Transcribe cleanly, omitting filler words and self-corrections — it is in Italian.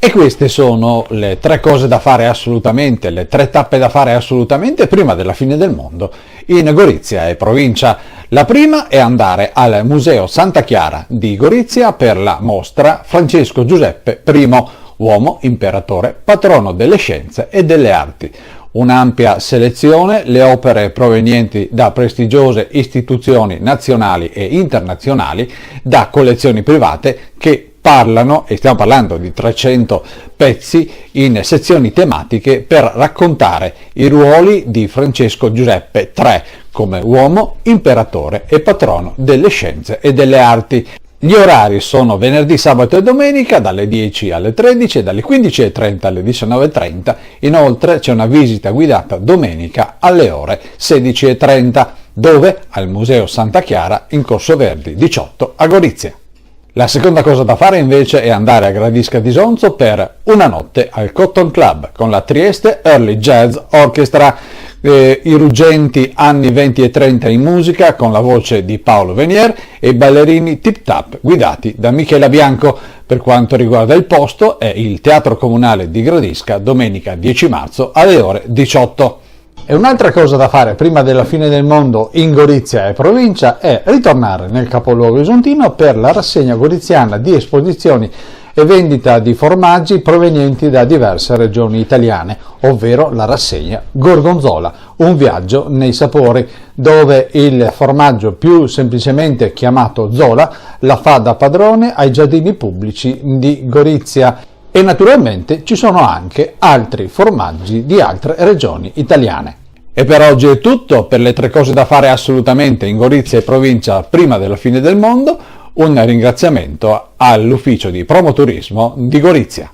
E queste sono le tre cose da fare assolutamente, le tre tappe da fare assolutamente prima della fine del mondo in Gorizia e provincia. La prima è andare al Museo Santa Chiara di Gorizia per la mostra Francesco Giuseppe I, uomo, imperatore, patrono delle scienze e delle arti. Un'ampia selezione, le opere provenienti da prestigiose istituzioni nazionali e internazionali, da collezioni private che parlano, e stiamo parlando di 300 pezzi in sezioni tematiche per raccontare i ruoli di Francesco Giuseppe III come uomo, imperatore e patrono delle scienze e delle arti. Gli orari sono venerdì, sabato e domenica dalle 10 alle 13 e dalle 15.30 alle 19.30. Inoltre c'è una visita guidata domenica alle ore 16.30. Dove? Al Museo Santa Chiara in Corso Verdi 18 a Gorizia. La seconda cosa da fare invece è andare a Gradisca di Sonzo per una notte al Cotton Club con la Trieste Early Jazz Orchestra, i ruggenti anni 20 e 30 in musica con la voce di Paolo Venier e i ballerini Tip Tap guidati da Michela Bianco. Per quanto riguarda il posto è il Teatro Comunale di Gradisca domenica 10 marzo alle ore 18. E un'altra cosa da fare prima della fine del mondo in Gorizia e provincia è ritornare nel capoluogo isontino per la rassegna goriziana di esposizioni e vendita di formaggi provenienti da diverse regioni italiane, ovvero la rassegna Gorgonzola, un viaggio nei sapori, dove il formaggio più semplicemente chiamato Zola la fa da padrone ai giardini pubblici di Gorizia. E naturalmente ci sono anche altri formaggi di altre regioni italiane. E per oggi è tutto. Per le tre cose da fare assolutamente in Gorizia e provincia prima della fine del mondo, un ringraziamento all'ufficio di promoturismo di Gorizia.